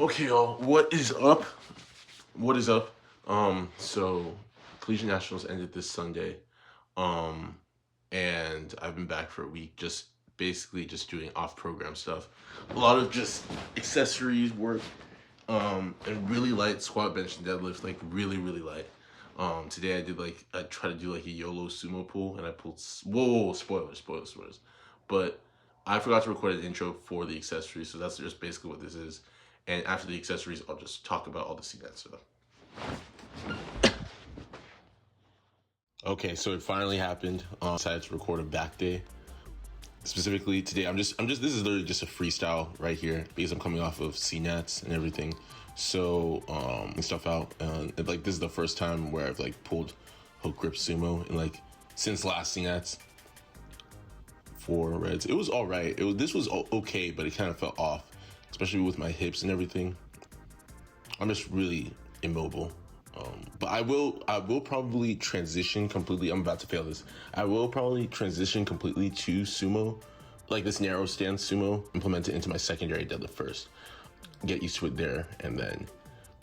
Okay, y'all, what is up? What is up? So Collegiate Nationals ended this Sunday. Um, and I've been back for a week, just basically just doing off-program stuff. A lot of just accessories work, and really light squat, bench, and deadlift, like really, really light. Today I tried to do like a YOLO sumo pull, and I pulled. Whoa, spoilers. But I forgot to record an intro for the accessories, so that's just basically what this is. And after the accessories, I'll just talk about all the CNATS stuff. Okay, so it finally happened. I decided to record a back day. Specifically today, this is literally just a freestyle right here because I'm coming off of CNATS and everything. So, stuff out. And like, this is the first time where I've like pulled hook grip sumo and like since last CNATS for Reds. It was all right. This was okay, but it kind of felt off, especially with my hips and everything. I'm just really immobile. But I will probably transition completely. I'm about to fail this. I will probably transition completely to sumo, like this narrow stance sumo, implement it into my secondary deadlift first. Get used to it there, and then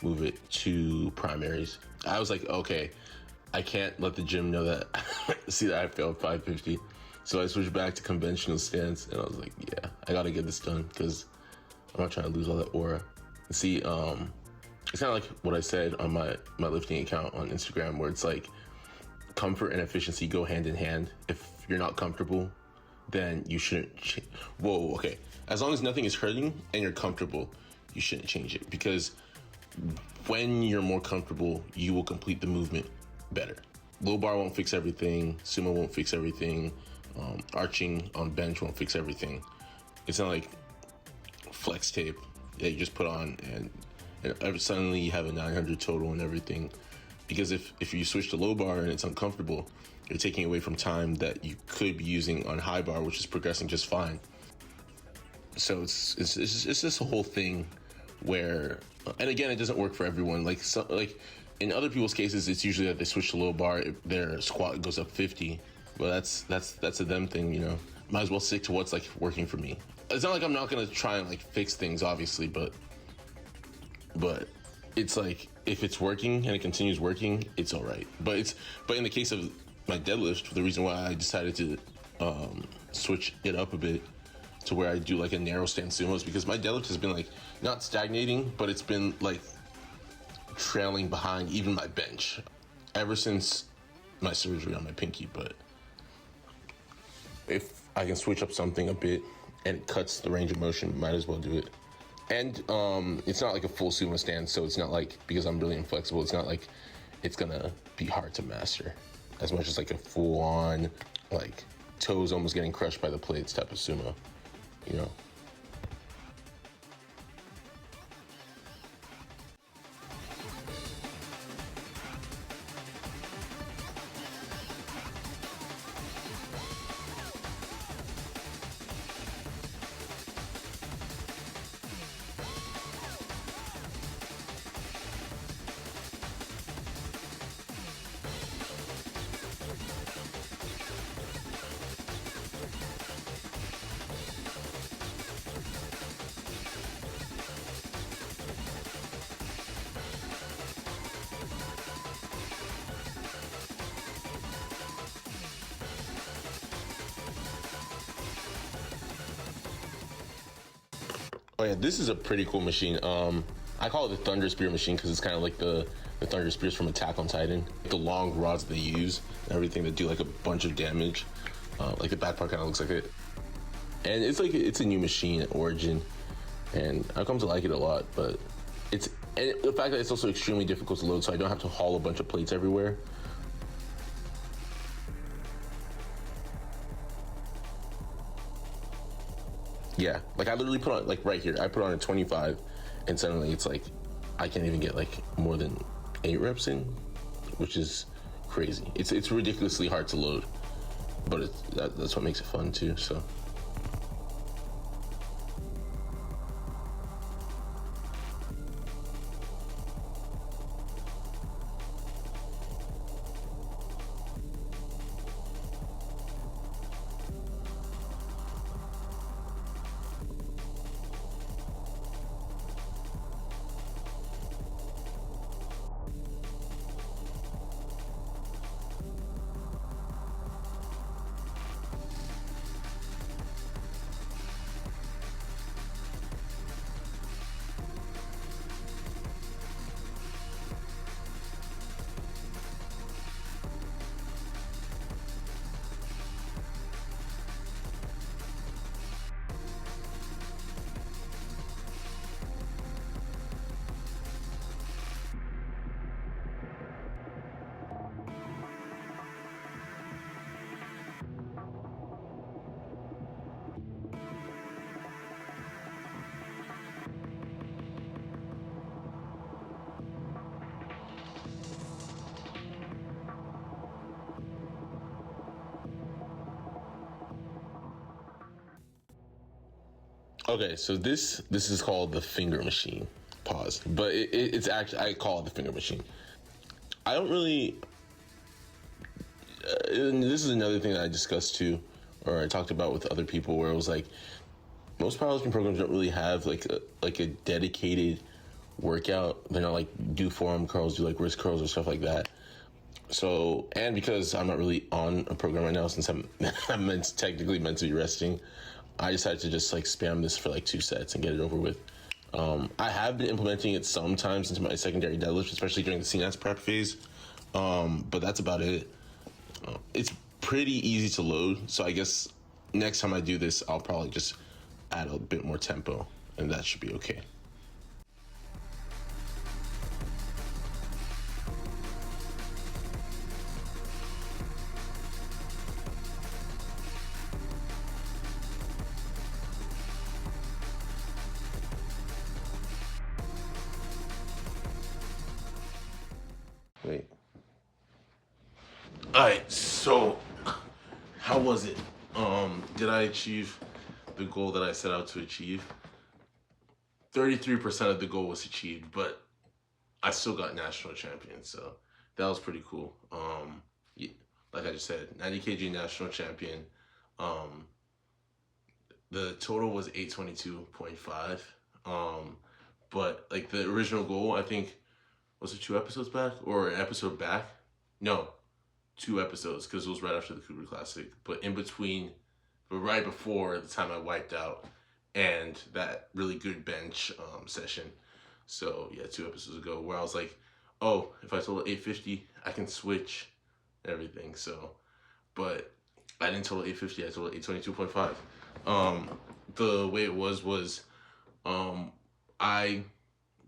move it to primaries. I was like, okay, I can't let the gym know that, see that I failed 550. So I switched back to conventional stance, and I was like, yeah, I gotta get this done, because I'm not trying to lose all that aura. See, it's kind of like what I said on my lifting account on Instagram, where it's like comfort and efficiency go hand in hand. If you're not comfortable, then you shouldn't. Whoa, okay. As long as nothing is hurting and you're comfortable, you shouldn't change it, because when you're more comfortable, you will complete the movement better. Low bar won't fix everything. Sumo won't fix everything. Arching on bench won't fix everything. It's not like flex tape that you just put on and suddenly you have a 900 total and everything. Because if you switch to low bar and it's uncomfortable, you're taking away from time that you could be using on high bar, which is progressing just fine. So it's this whole thing where, and again, it doesn't work for everyone. Like in other people's cases, it's usually that they switch to low bar, their squat goes up 50. Well, that's a them thing, you know. Might as well stick to what's like working for me. It's not like I'm not gonna try and like fix things, obviously, but it's like, if it's working and it continues working, it's all right. But in the case of my deadlift, the reason why I decided to switch it up a bit to where I do like a narrow stance sumo is because my deadlift has been like not stagnating, but it's been like trailing behind even my bench ever since my surgery on my pinky. But if I can switch up something a bit and it cuts the range of motion, might as well do it. And it's not like a full sumo stance, so it's not like, because I'm really inflexible, it's not like it's gonna be hard to master as much as like a full-on, like toes almost getting crushed by the plates type of sumo, you know. Oh yeah, this is a pretty cool machine. I call it the Thunder Spear machine because it's kind of like the Thunder Spears from Attack on Titan. The long rods they use and everything that do like a bunch of damage. Like the back part kind of looks like it. And it's a new machine at Origin, and I've come to like it a lot. But and the fact that it's also extremely difficult to load, so I don't have to haul a bunch of plates everywhere. Yeah, like I literally put on, like right here, I put on a 25, and suddenly it's like, I can't even get like more than 8 reps in, which is crazy. It's ridiculously hard to load, but that's what makes it fun too, so. Okay, so this is called the finger machine. Pause. But it's actually, I call it the finger machine. I don't really. And this is another thing that I discussed too, or I talked about with other people, where it was like most powerlifting programs don't really have like a dedicated workout. They're not like do forearm curls, do like wrist curls or stuff like that. So, and because I'm not really on a program right now, since I'm technically meant to be resting, I decided to just like spam this for like 2 sets and get it over with. I have been implementing it sometimes into my secondary deadlift, especially during the CNATS prep phase. But that's about it. It's pretty easy to load, so I guess next time I do this, I'll probably just add a bit more tempo, and that should be okay. Wait. All right, so how was it? Did I achieve the goal that I set out to achieve? 33% of the goal was achieved, but I still got national champion, so that was pretty cool. Yeah, like I just said, 90 kg national champion. Um, the total was 822.5. But like the original goal, I think, was it 2 episodes back or an episode back? No, 2 episodes, because it was right after the Cougar Classic. But in between, but right before the time I wiped out and that really good bench session. So yeah, 2 episodes ago, where I was like, oh, if I total 850, I can switch everything. So, but I didn't total 850. I totaled 822.5. The way it was I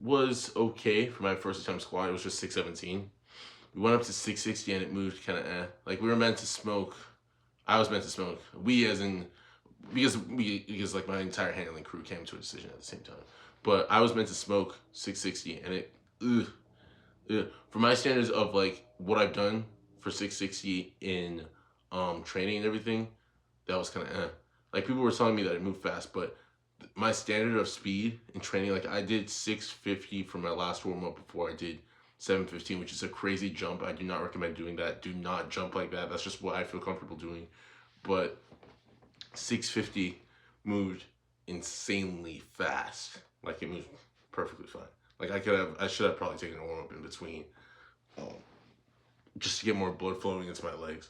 was okay for my first attempt squat. It was just 617. We went up to 660 and it moved kind of like we were meant to smoke. I was meant to smoke. We as in because like my entire handling crew came to a decision at the same time. But I was meant to smoke 660 and it for my standards of like what I've done for 660 in training and everything, that was kind of like people were telling me that it moved fast, but my standard of speed in training, like I did 650 for my last warm up before I did 715, which is a crazy jump. I do not recommend doing that. Do not jump like that. That's just what I feel comfortable doing. But 650 moved insanely fast. Like it moved perfectly fine. Like I should have probably taken a warm up in between, just to get more blood flowing into my legs.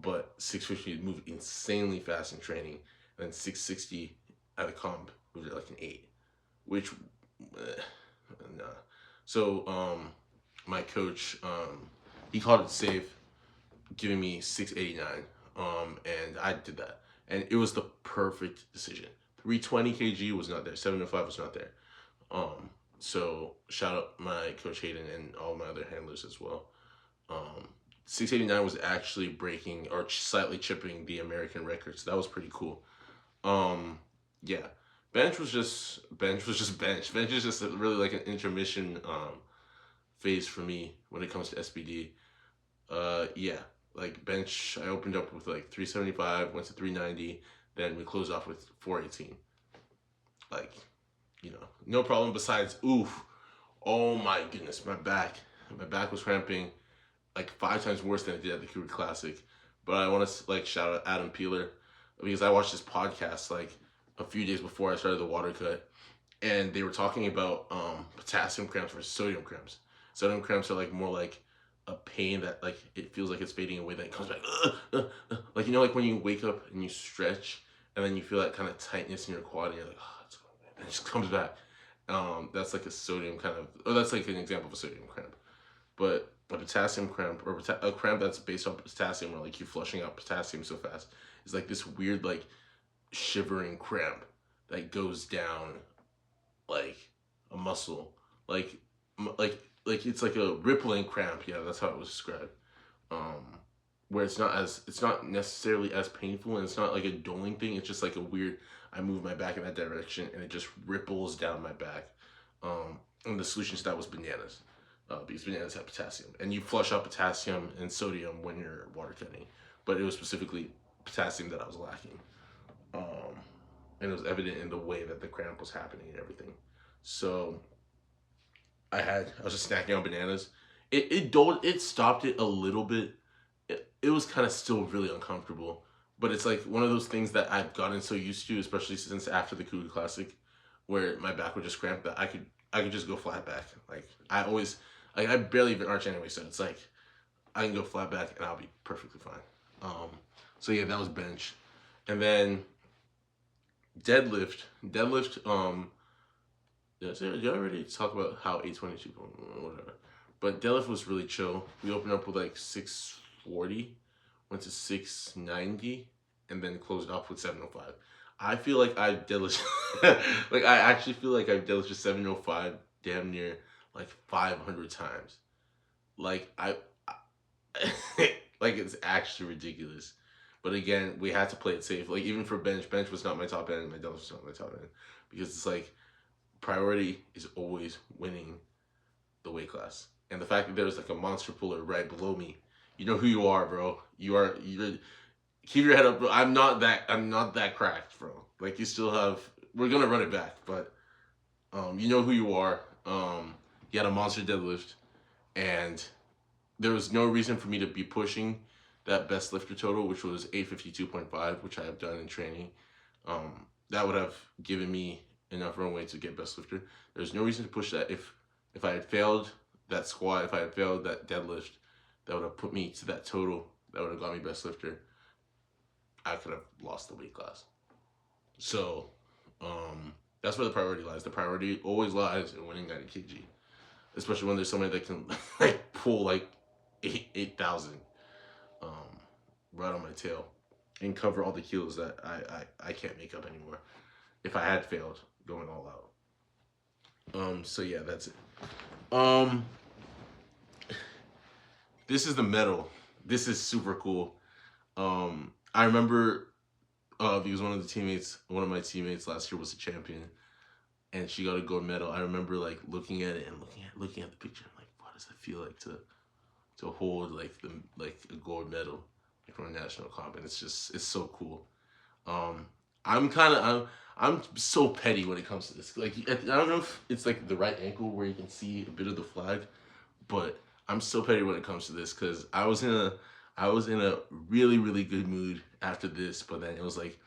But 650 moved insanely fast in training, and then 660 at a comp moved at like an 8, which nah. So my coach he called it safe, giving me 689, and I did that, and it was the perfect decision. 320 kg was not there. 705 was not there. So shout out my coach Hayden and all my other handlers as well. 689 was actually breaking or slightly chipping the American record, so that was pretty cool. Yeah, bench was just bench. Bench is just really like an intermission phase for me when it comes to SBD. Yeah, like bench, I opened up with like 375, went to 390, then we closed off with 418. Like, no problem. Besides, oof, oh my goodness, my back was cramping like 5 times worse than it did at the Cougar Classic. But I want to like shout out Adam Peeler, because I watched this podcast like a few days before I started the water cut, and they were talking about potassium cramps versus sodium cramps. Sodium cramps are like more like a pain that like it feels like it's fading away, then it comes back. Like like when you wake up and you stretch and then you feel that kind of tightness in your quad and you're like, oh, it's going back. And it just comes back. That's like a sodium kind of, or that's like an example of a sodium cramp. But a potassium cramp, or a cramp that's based on potassium, where like you're flushing out potassium so fast, is like this weird like shivering cramp that goes down like a muscle, like it's like a rippling cramp. Yeah, that's how it was described. Where it's not necessarily as painful, and it's not like a dulling thing. It's just like a weird. I move my back in that direction, and it just ripples down my back. And the solution to that was bananas. Because bananas have potassium, and you flush out potassium and sodium when you're water cutting, but it was specifically potassium that I was lacking. and it was evident in the way that the cramp was happening and everything. So I was just snacking on bananas. It stopped it a little bit. It was kind of still really uncomfortable, but it's like one of those things that I've gotten so used to, especially since after the Cougar Classic, where my back would just cramp that I could just go flat back. Like I always like I barely even arch anyway, so it's like I can go flat back and I'll be perfectly fine. So yeah, that was bench, and then deadlift. Deadlift. Did I already talk about how 822 whatever? But deadlift was really chill. We opened up with like 640, went to 690, and then closed off with 705. I feel like I deadlift like I actually feel like I've deadlifted 705 damn near like 500 times. Like like it's actually ridiculous. But again, we had to play it safe. Like even for bench was not my top end, my deadlift was not my top end. Because it's like priority is always winning the weight class. And the fact that there's like a monster puller right below me, you know who you are, bro. You're keep your head up, bro. I'm not that cracked, bro. Like you still have we're gonna run it back, but you know who you are. You had a monster deadlift and there was no reason for me to be pushing that best lifter total, which was 852.5, which I have done in training. That would have given me enough runway to get best lifter. There's no reason to push that. If I had failed that squat, if I had failed that deadlift, that would have put me to that total. That would have got me best lifter. I could have lost the weight class. So that's where the priority lies. The priority always lies in winning 90 kg, especially when there's somebody that can like pull like 8,000 right on my tail and cover all the kilos that I can't make up anymore if I had failed going all out. So yeah, that's it. This is the medal. This is super cool. I remember because one of my teammates last year was a champion, and she got a gold medal. I remember like looking at it and looking at the picture. I'm like, what does it feel like to hold like a gold medal like from a national comp? And it's so cool. I'm so petty when it comes to this. Like I don't know if it's like the right angle where you can see a bit of the flag, but I'm so petty when it comes to this because I was in a really really good mood after this, but then it was like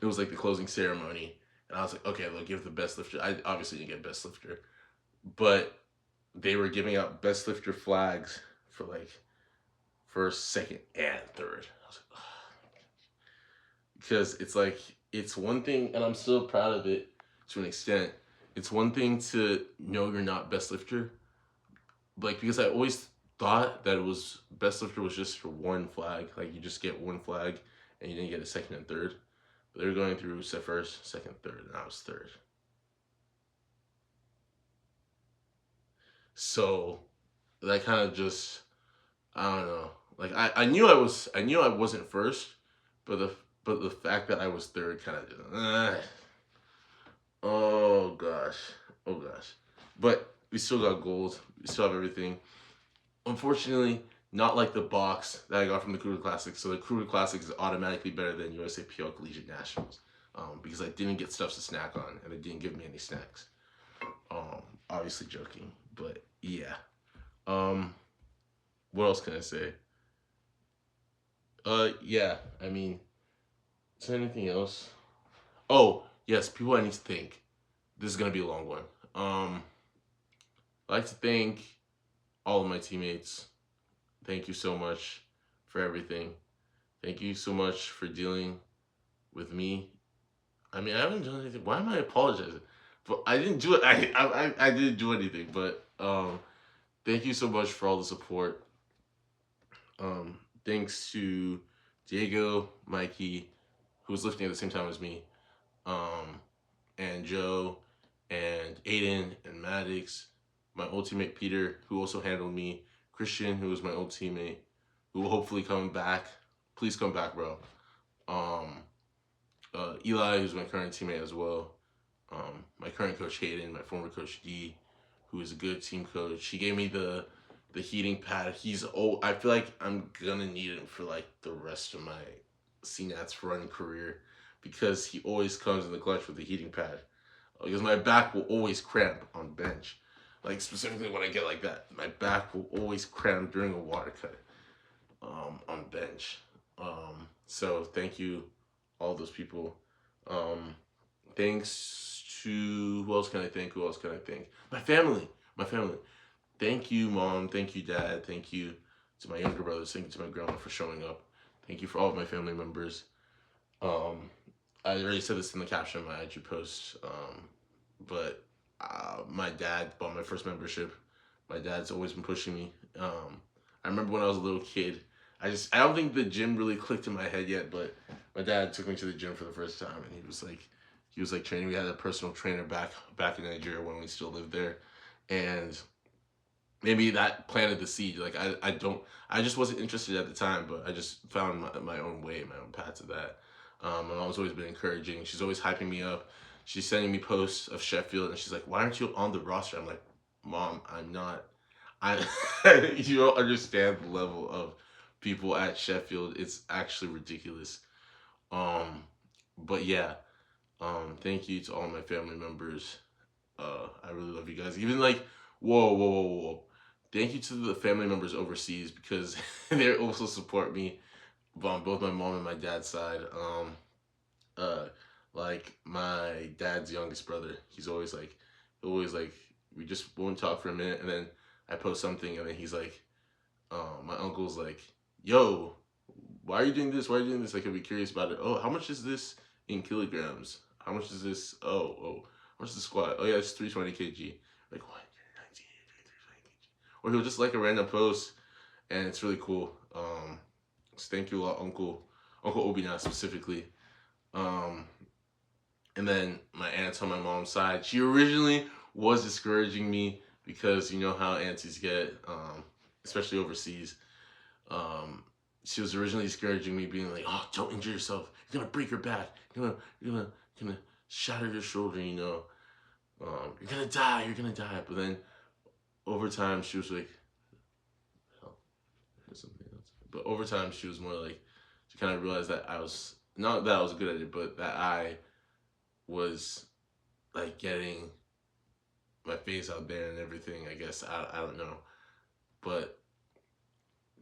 the closing ceremony, and I was like, okay, they'll give the best lifter. I obviously didn't get best lifter, but they were giving out best lifter flags for like first, second, and third. I was like, oh, because it's like it's one thing, and I'm still proud of it to an extent. It's one thing to know you're not best lifter, like because I always thought that it was best lifter was just for one flag, like you just get one flag, and you didn't get a second and third. But they were going through first, second, third, and I was third. So that kind of just I don't know. Like I knew I wasn't first, but the fact that I was third kind of just oh gosh. Oh gosh. But we still got gold. We still have everything. Unfortunately, not like the box that I got from the Cougar Classic. So the Cougar Classic is automatically better than USAPL Collegiate Nationals. Because I didn't get stuff to snack on and they didn't give me any snacks. Obviously joking, but yeah. What else can I say? Yeah. I mean, is there anything else? Oh, yes. People I need to thank. This is gonna be a long one. I'd like to thank all of my teammates. Thank you so much for everything. Thank you so much for dealing with me. I mean, I haven't done anything. Why am I apologizing? But I didn't do it. I didn't do anything. But thank you so much for all the support. Thanks to Diego, Mikey, who was lifting at the same time as me, and Joe, and Aiden, and Maddox, my old teammate Peter, who also handled me, Christian, who was my old teammate, who will hopefully come back. Please come back, bro. Eli, who's my current teammate as well. My current coach Hayden, my former coach D, who is a good team coach. He gave me the heating pad. He's old. I feel like I'm gonna need him for like the rest of my CNATS run career because he always comes in the clutch with the heating pad. Because my back will always cramp on bench. Like specifically when I get like that, my back will always cramp during a water cut on bench. So thank you, all those people. Um, Thanks to who else can I thank? Who else can I thank? My family. My family. Thank you, mom. Thank you, dad. Thank you to my younger brothers. Thank you to my grandma for showing up. Thank you for all of my family members. Um, I already said this in the caption of my IG post, but my dad bought my first membership. My dad's always been pushing me. I remember when I was a little kid. I don't think the gym really clicked in my head yet, but my dad took me to the gym for the first time, and he was like training. We had a personal trainer back in Nigeria when we still lived there, and maybe that planted the seed. Like I just wasn't interested at the time, but I just found my own way, my own path to that. My mom's always been encouraging. She's always hyping me up. She's sending me posts of Sheffield, and she's like, "Why aren't you on the roster?" I'm like, "Mom, I'm not. I you don't understand the level of people at Sheffield. It's actually ridiculous." Um, but yeah, thank you to all my family members. I really love you guys. Even like, whoa. Thank you to the family members overseas because they also support me on both my mom and my dad's side. Uh, like my dad's youngest brother, he's always like, we just won't talk for a minute, and then I post something, and then he's like, my uncle's like, "Yo, why are you doing this? Why are you doing this?" Like, I'd be curious about it. "Oh, how much is this in kilograms? How much is this? Oh, how much is the squat? Oh yeah, it's 320 kg." Like, what? You're 19, kg. Or he'll just like a random post, and it's really cool. So thank you a lot, Uncle Obina specifically. Um, and then my aunt on my mom's side, she originally was discouraging me because you know how aunties get, especially overseas. Um, she was originally discouraging me, being like, "Oh, don't injure yourself. You're gonna break your back. You're gonna shatter your shoulder. You know, you're gonna die. You're gonna die." But then over time, she was like, "Hell, there's something else." But over time, she was more like, she kind of realized that I was not that I was good at it, but that I was like getting my face out there and everything. I guess I don't know, but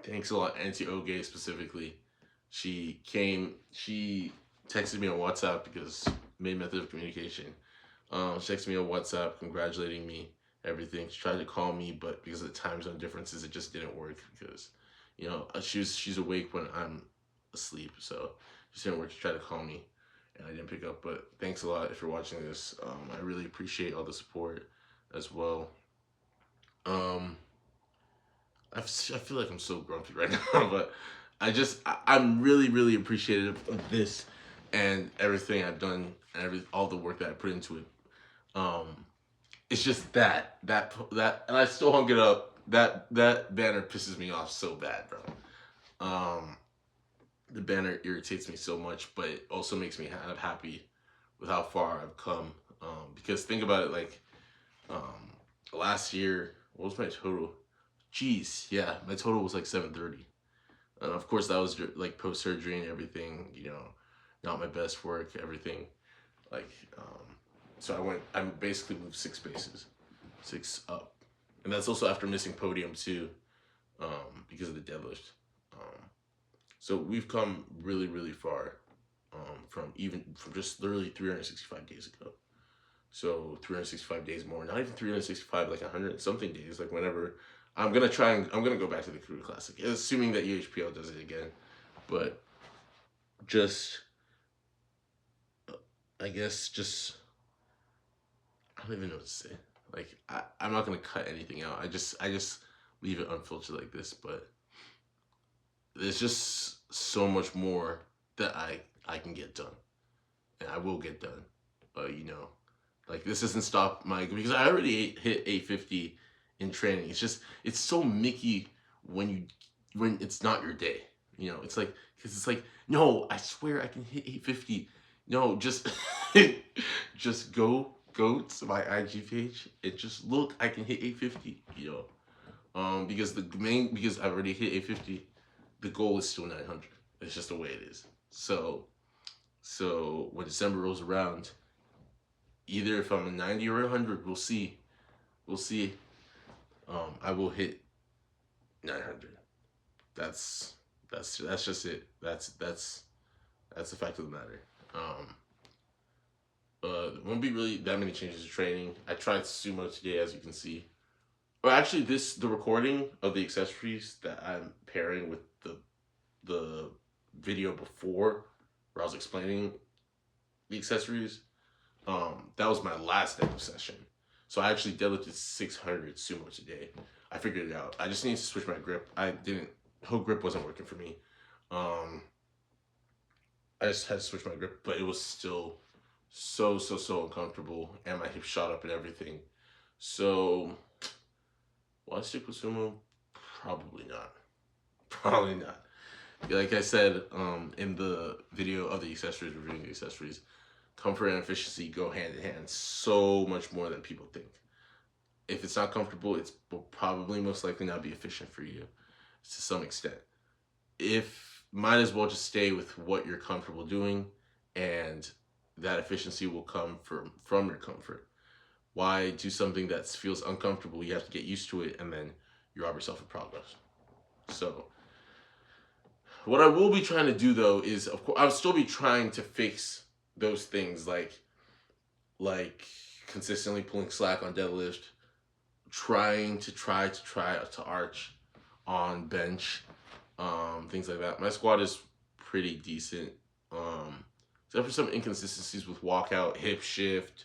thanks a lot, Auntie Oge specifically. She texted me on WhatsApp because main method of communication. She texted me on WhatsApp congratulating me, everything. She tried to call me, but because of the time zone differences, it just didn't work because, you know, she's awake when I'm asleep, so she didn't work. She tried to call me, and I didn't pick up. But thanks a lot if you're watching this. I really appreciate all the support as well. Um, I feel like I'm so grumpy right now, but I'm really appreciative of this and everything I've done and all the work that I put into it. Um, it's just that, and I still hung it up. That banner pisses me off so bad, bro. Um, the banner irritates me so much, but it also makes me kind of happy with how far I've come. Because think about it, like um, last year, what was my total? Jeez, yeah, my total was like 730. And of course, that was like post surgery and everything. You know, not my best work, everything. Like, so I basically moved 6 spaces, 6 up, and that's also after missing podium too, because of the deadlift. So we've come really far, from just literally 365 days ago. So 365 days more, not even 365, like 100 something days, like whenever I'm gonna go back to the Career Classic, assuming that UHPL does it again. But just, I guess, just, I don't even know what to say. Like, I'm not gonna cut anything out. I just leave it unfiltered like this. But there's just so much more that I can get done, and I will get done. You know, like this doesn't stop my, because I already hit 850 in training. It's so Mickey when it's not your day. You know, it's like, because it's like, no, I swear I can hit 850. No, just just go to my IG page and just look. I can hit 850. You know, because I've already hit 850. The goal is still 900. It's just the way it is. So So when December rolls around, either if I'm a 90 or 100, we'll see. We'll see. I will hit 900. That's that's just it. That's the fact of the matter. There won't be really that many changes to training. I tried sumo today, as you can see. Or actually, the recording of the accessories that I'm pairing with the video before, where I was explaining the accessories, that was my last depth session. So I actually deadlifted 600 sumo today. I figured it out. I just needed to switch my grip. Hook grip wasn't working for me. I just had to switch my grip, but it was still so uncomfortable, and my hips shot up and everything. So, will I stick with sumo? Probably not. Probably not. Like I said, in the video of the accessories, reviewing the accessories, comfort and efficiency go hand in hand so much more than people think. If it's not comfortable, it will probably most likely not be efficient for you to some extent. Might as well just stay with what you're comfortable doing, and that efficiency will come from your comfort. Why do something that feels uncomfortable? You have to get used to it, and then you rob yourself of progress. So what I will be trying to do, though, is, of course, I'll still be trying to fix those things, like consistently pulling slack on deadlift, try to arch on bench, things like that. My squat is pretty decent, except for some inconsistencies with walkout, hip shift.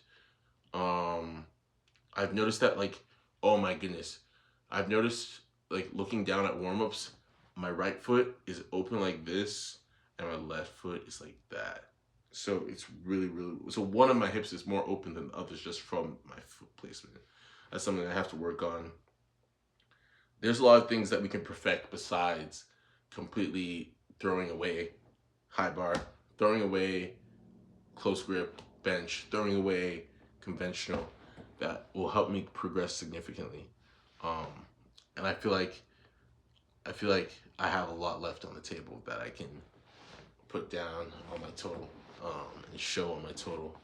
I've noticed that, like, oh my goodness, I've noticed, like, looking down at warm-ups, my right foot is open like this, and my left foot is like that. So it's really, so one of my hips is more open than the others just from my foot placement. That's something I have to work on. There's a lot of things that we can perfect besides completely throwing away high bar, throwing away close grip, bench, throwing away conventional, that will help me progress significantly. And I feel like I have a lot left on the table that I can put down on my total, and show on my total.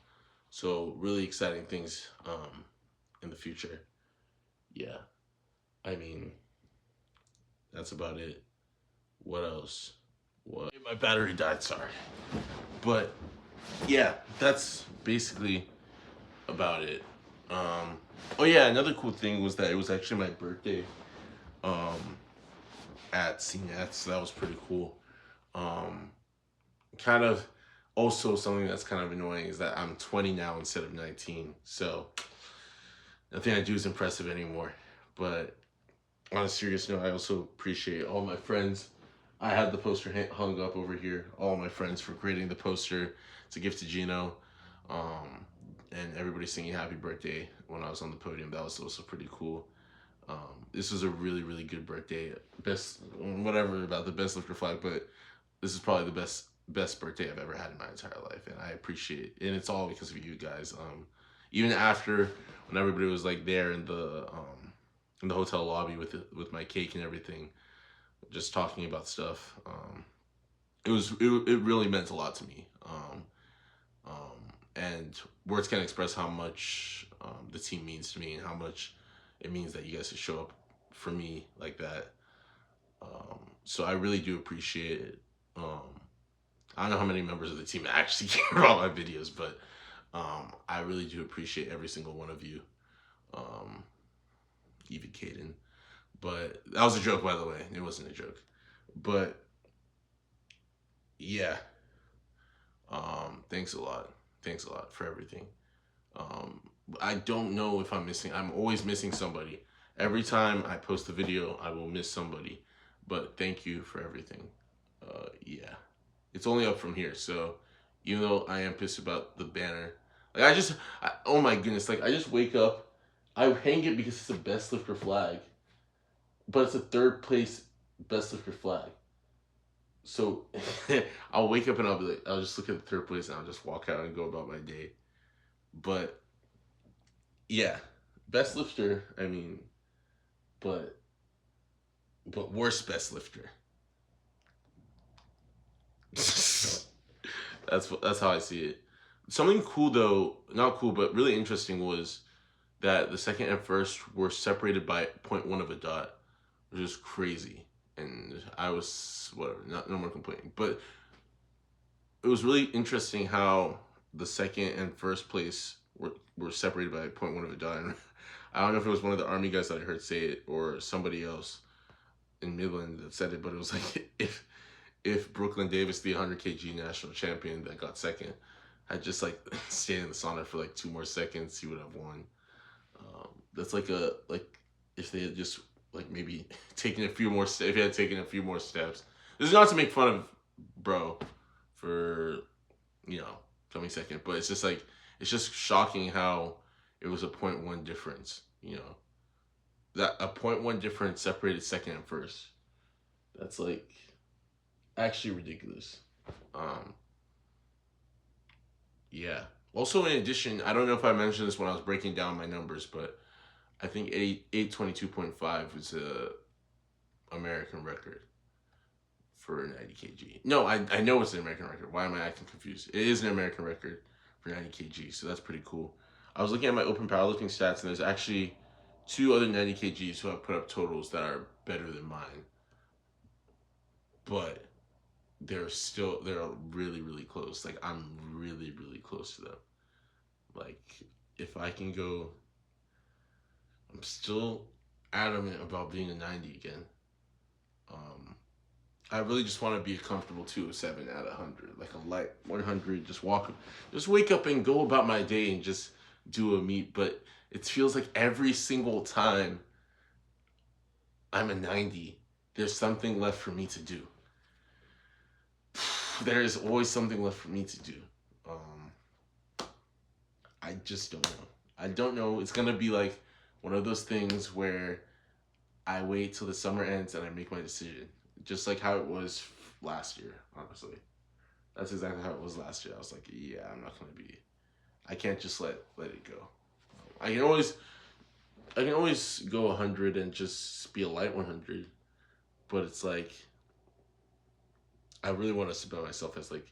So really exciting things in the future. Yeah, I mean, that's about it. What else? What? My battery died, sorry. But yeah, that's basically about it. Oh yeah, another cool thing was that it was actually my birthday at CNATS, so that was pretty cool. Kind of also something that's kind of annoying is that I'm 20 now instead of 19, so nothing I do is impressive anymore. But on a serious note, I also appreciate all my friends. I had the poster hung up over here. All my friends for creating the poster. It's a gift to Gino. And everybody singing happy birthday when I was on the podium. That was also pretty cool. This was a really good birthday. Best, whatever about the best lifter flag, but this is probably the best birthday I've ever had in my entire life, and I appreciate it. And it's all because of you guys. Even after, when everybody was like there in the hotel lobby with my cake and everything, just talking about stuff, it really meant a lot to me. And words can't express how much the team means to me, and how much it means that you guys should show up for me like that. So I really do appreciate it. I don't know how many members of the team actually care about my videos, but I really do appreciate every single one of you, even Caden. But that was a joke, by the way. It wasn't a joke. But yeah, thanks a lot. Thanks a lot for everything. I don't know if I'm missing. I'm always missing somebody. Every time I post a video, I will miss somebody. But thank you for everything. Yeah, it's only up from here. So even though I am pissed about the banner, like oh my goodness, like I just wake up, I hang it because it's the best lifter flag, but it's a third place best lifter flag. So I'll wake up and I'll just look at the third place and I'll just walk out and go about my day. But yeah, best lifter, I mean, but worst best lifter. That's how I see it. Something cool though, not cool, but really interesting was that the second and first were separated by point 0.1 of a dot, which is crazy. And I was whatever, not no more complaining. But it was really interesting how the second and first place were separated by point 0.1 of a dot. And I don't know if it was one of the Army guys that I heard say it or somebody else in Midland that said it, but it was like if Brooklyn Davis, the 100 kg national champion that got second, had just like stayed in the sauna for like 2 more seconds, he would have won. That's like if they had just like maybe taken a few more steps, if he had taken a few more steps. This is not to make fun of bro for coming second, but it's just like it's just shocking how it was a point 0.1 difference. That a point 0.1 difference separated second and first. That's like actually ridiculous. Um, yeah. Also, in addition, I don't know if I mentioned this when I was breaking down my numbers, but I think 822.5 is a American record for 90 kg. No, I know it's an American record. Why am I acting confused? It is an American record for 90 kg, so that's pretty cool. I was looking at my open powerlifting stats, and there's actually 2 other 90 kgs who have put up totals that are better than mine, but they're really really close. Like I'm really really close to them. Like if I can go, I'm still adamant about being a 90 again. I really just want to be a comfortable 207 at 100, like a light 100. Just wake up and go about my day and just do a meet. But it feels like every single time I'm a 90, there's something left for me to do. There is always something left for me to do. I just don't know. I don't know. It's gonna be like one of those things where I wait till the summer ends and I make my decision. Just like how it was last year, honestly. That's exactly how it was last year. I was like, yeah, I'm not gonna be. I can't just let it go. I can always go 100 and just be a light 100, but it's like I really want to cement myself as like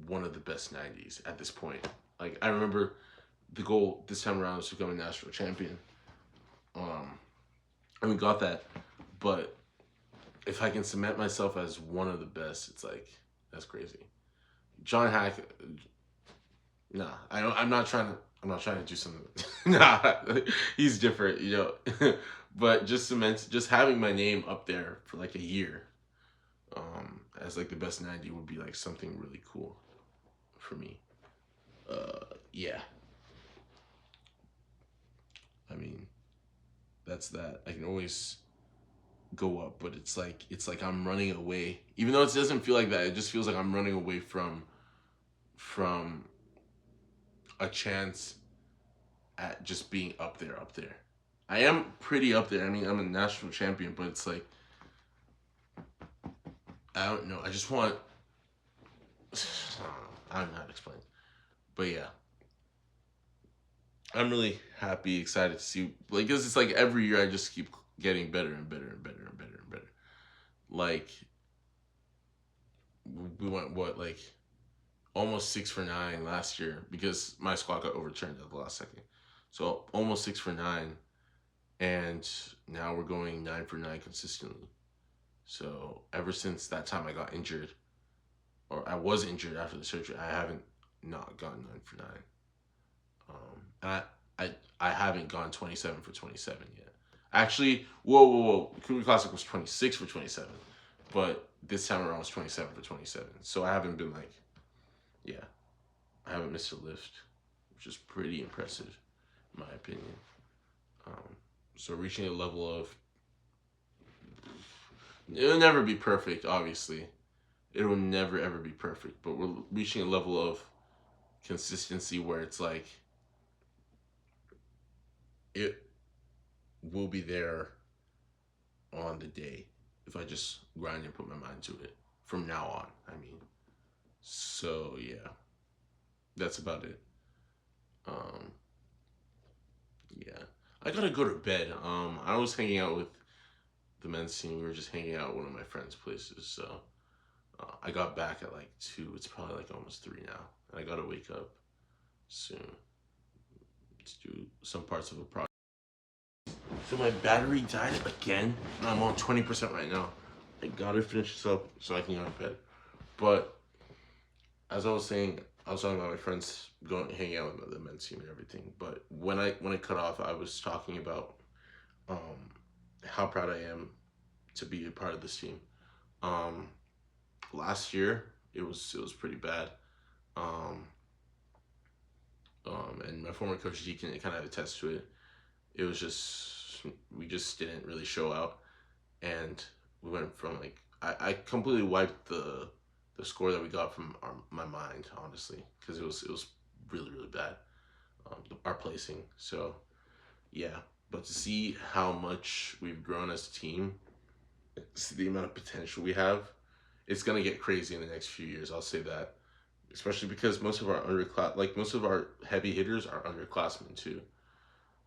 one of the best 90s at this point. Like I remember the goal this time around was to become a national champion. And we got that, but if I can cement myself as one of the best, it's like that's crazy. John Hack, nah, I don't. I'm not trying to. I'm not trying to do something. Nah, he's different, But just having my name up there for like a year, as like the best 90 would be like something really cool for me. Yeah. I mean, that's that. I can always go up, but it's like I'm running away. Even though it doesn't feel like that, it just feels like I'm running away from a chance at just being up there. I am pretty up there. I mean, I'm a national champion, but it's like I don't know. I just want I don't know. I don't know how to explain. But yeah. I'm really happy, excited to see like because it's like every year I just keep getting better and better and better and better and better. Like we went like almost 6 for 9 last year because my squad got overturned at the last second. So almost 6 for 9, and now we're going 9 for 9 consistently. So ever since that time I got injured, or I was injured after the surgery, I haven't not gone 9 for 9. And I haven't gone 27 for 27 yet. Actually, whoa. Cougar Classic was 26 for 27, but this time around was 27 for 27. So I haven't been like, yeah, I haven't missed a lift, which is pretty impressive, in my opinion. So reaching a level of, it'll never be perfect, obviously. It will never ever be perfect, but we're reaching a level of consistency where it's like it will be there on the day if I just grind and put my mind to it from now on. I mean, so yeah, that's about it. Yeah, I gotta go to bed. I was hanging out with the men's team. We were just hanging out at one of my friends' places. So I got back at like 2. It's probably like almost 3 now, and I gotta wake up soon to do some parts of a project. So my battery died again, and I'm on 20% right now. I gotta finish this up so I can go to bed. But as I was saying, I was talking about my friends going hanging out with the men's team and everything. But when I cut off, I was talking about how proud I am to be a part of this team. Last year it was pretty bad. Um, and my former coach Deacon kind of attest to it. It was just we just didn't really show out, and we went from like I completely wiped the score that we got from my mind, honestly, because it was really bad, our placing. So yeah, but to see how much we've grown as a team, see the amount of potential we have, it's gonna get crazy in the next few years. I'll say that, especially because most of our most of our heavy hitters are underclassmen too.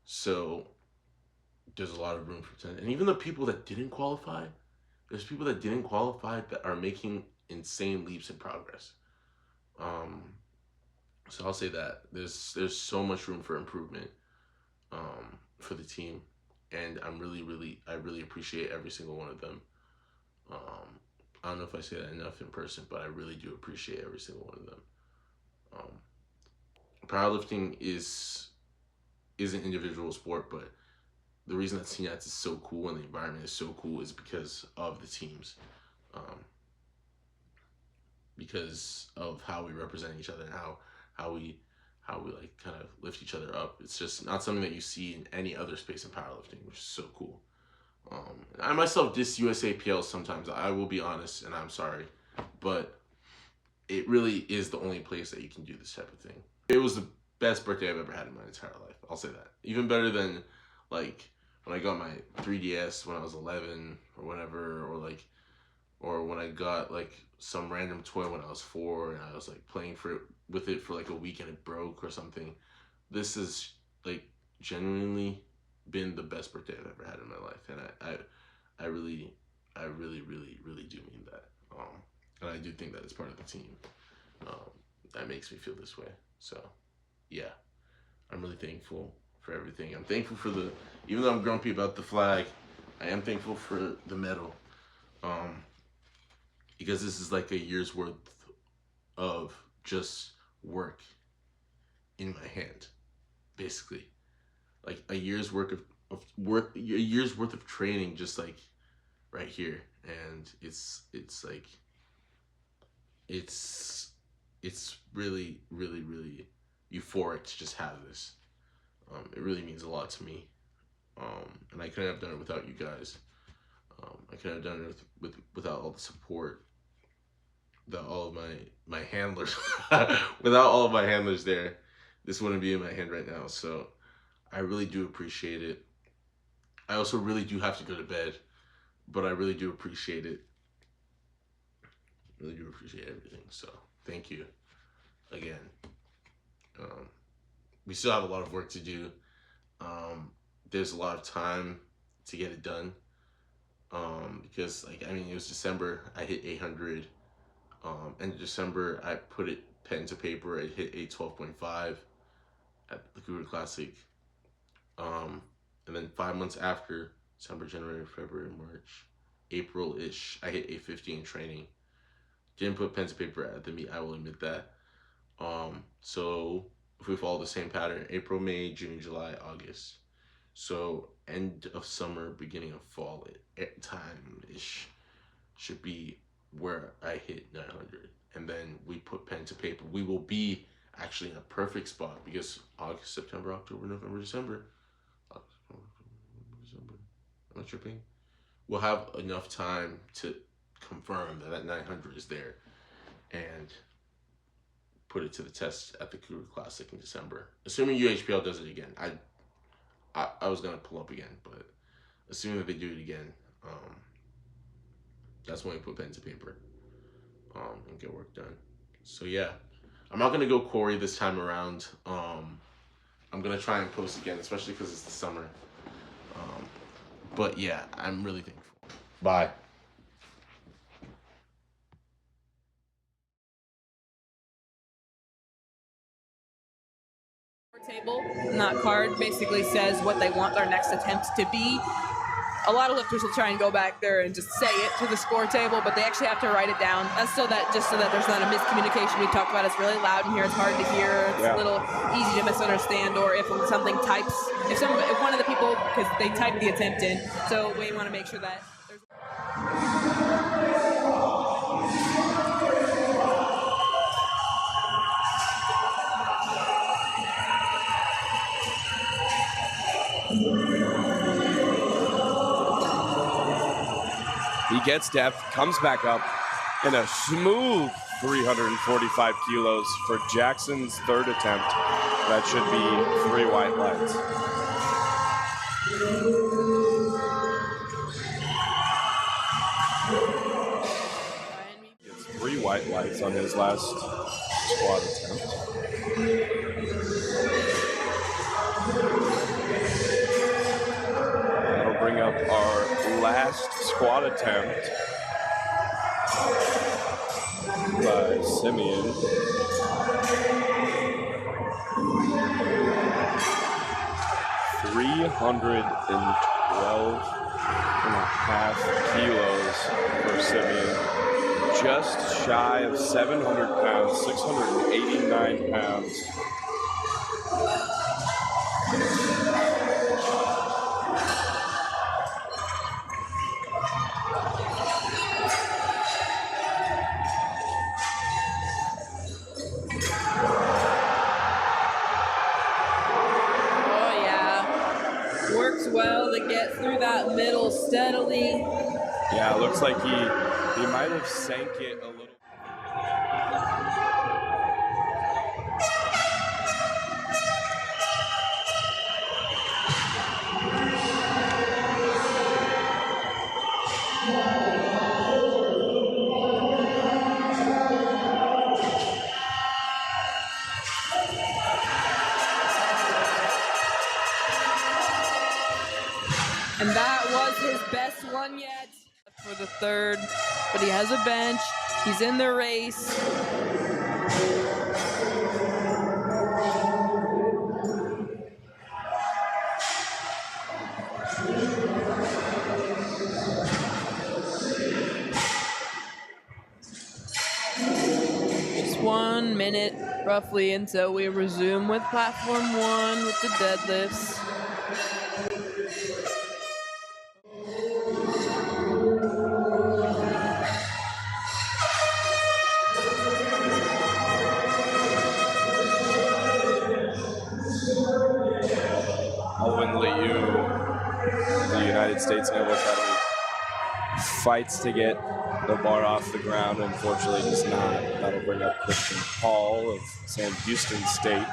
So there's a lot of room for potential. And even the people that didn't qualify, there's people that didn't qualify that are making insane leaps in progress. Um, so I'll say that there's so much room for improvement for the team, and I really appreciate every single one of them. Um, I don't know if I say that enough in person, but I really do appreciate every single one of them. Um, Powerlifting is an individual sport, but the reason that CNATS is so cool and the environment is so cool is because of the teams, um, because of how we represent each other and how we like kind of lift each other up. It's just not something that you see in any other space in powerlifting, which is so cool. I myself diss USAPL sometimes. I will be honest, and I'm sorry, but it really is the only place that you can do this type of thing. It was the best birthday I've ever had in my entire life. I'll say that. Even better than like when I got my 3DS when I was 11 or whatever, or when I got like some random toy when I was 4 and I was like playing with it for like a week and it broke or something. This is like genuinely been the best birthday I've ever had in my life, and I really do mean that. And I do think that it's part of the team. That makes me feel this way. So, yeah, I'm really thankful for everything. I'm thankful for even though I'm grumpy about the flag, I am thankful for the medal. Because this is like a year's worth of just work in my hand, basically. Like a year's work of work, a year's worth of training, just like right here. And it's like, it's really euphoric to just have this. It really means a lot to me. And I couldn't have done it without you guys. I couldn't have done it without all the support, without all of my handlers. Without all of my handlers there, this wouldn't be in my hand right now. So I really do appreciate it. I also really do have to go to bed, but I really do appreciate it. Really do appreciate everything. So thank you again. We still have a lot of work to do. There's a lot of time to get it done. Because like, I mean, it was December, I hit 800. End of December, I put it pen to paper, I hit 812.5 at the Cougar Classic. And then 5 months after, December, January, February, March, April-ish, I hit 850 in training. Didn't put pen to paper at the meet, I will admit that. So if we follow the same pattern, April, May, June, July, August. So end of summer, beginning of fall time-ish should be where I hit 900. And then we put pen to paper. We will be actually in a perfect spot because August, September, October, November, December. Am I tripping? We'll have enough time to confirm that 900 is there and put it to the test at the Cougar Classic in December. Assuming UHPL does it again. I was gonna pull up again, but assuming that they do it again, that's when we put pen to paper and get work done. So yeah, I'm not gonna go Corey this time around. I'm gonna try and post again, especially because it's the summer. But yeah, I'm really thankful. Bye. table, not card, basically says what they want their next attempt to be. A lot of lifters will try and go back there and just say it to the score table, but they actually have to write it down. That's just so that there's not a miscommunication. We talked about it's really loud in here, it's hard to hear, it's a little easy to misunderstand, or if something types, if one of the people, because they type the attempt in, so we want to make sure that there's... He gets depth, comes back up, and a smooth 345 kilos for Jackson's third attempt. That should be 3 white lights. Gets 3 white lights on his last squat attempt. That'll bring up our last squat attempt by Simeon. $312.5 kilos for Simeon. Just shy of 700 pounds, 689 pounds. Works well to get through that middle steadily. Yeah, it looks like he might have sank it a little. And that was his best one yet for the third, but he has a bench. He's in the race. Just 1 minute roughly until we resume with platform 1 with the deadlifts. The United States Naval Academy fights to get the bar off the ground. Unfortunately, does not. That'll bring up Christian Paul of Sam Houston State.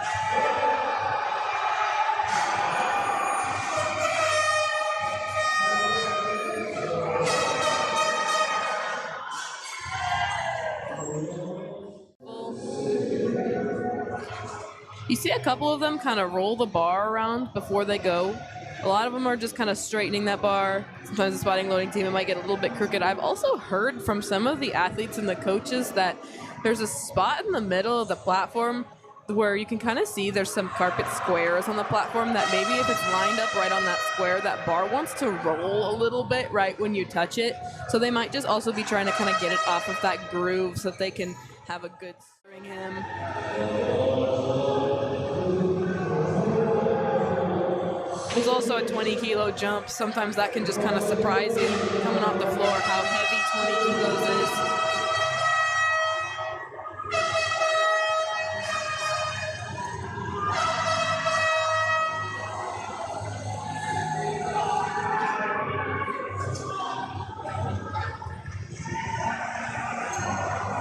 You see a couple of them kind of roll the bar around before they go. A lot of them are just kind of straightening that bar. Sometimes the spotting loading team, it might get a little bit crooked. I've also heard from some of the athletes and the coaches that there's a spot in the middle of the platform where you can kind of see there's some carpet squares on the platform that maybe if it's lined up right on that square, that bar wants to roll a little bit right when you touch it. So they might just also be trying to kind of get it off of that groove so that they can have a good string him. There's also a 20-kilo jump. Sometimes that can just kind of surprise you coming off the floor how heavy 20 kilos is.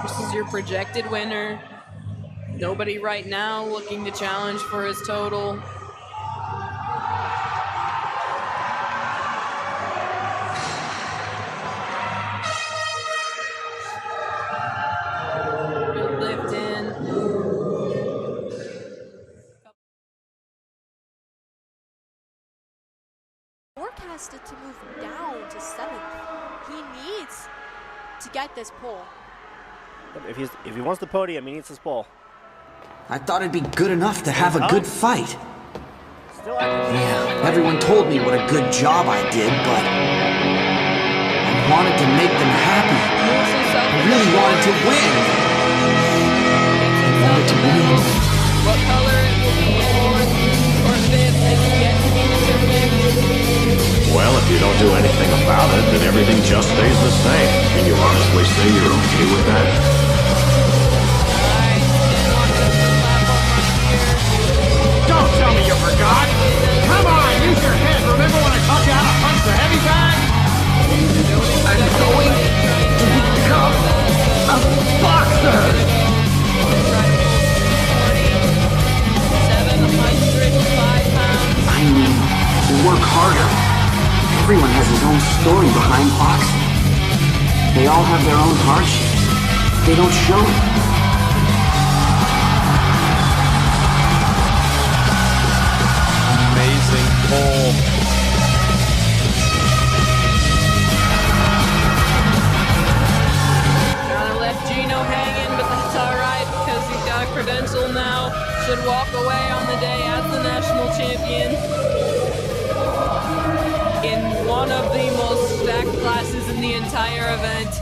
This is your projected winner. Nobody right now looking to challenge for his total. Forecasted to move down to 7th. He needs to get this pole. If he wants the podium, he needs this pole. I thought it'd be good enough to have a good fight. Yeah, everyone told me what a good job I did, but I wanted to make them happy. I really wanted to win. I wanted to win. What color it will be fourth or fifth is yet to be determined. Well, if you don't do anything about it, then everything just stays the same. Can you honestly say you're okay with that? Don't tell me you forgot! Come on, use your head! Remember when I taught you how to punch the heavy bag? I'm going to become a boxer! 705 pounds. I need to work harder. Everyone has his own story behind boxing. They all have their own hardships. They don't show it. Amazing pull. Kinda left Gino hanging, but that's alright because he's got a credential now. Should walk away on the day as the national champion. In one of the most stacked classes in the entire event.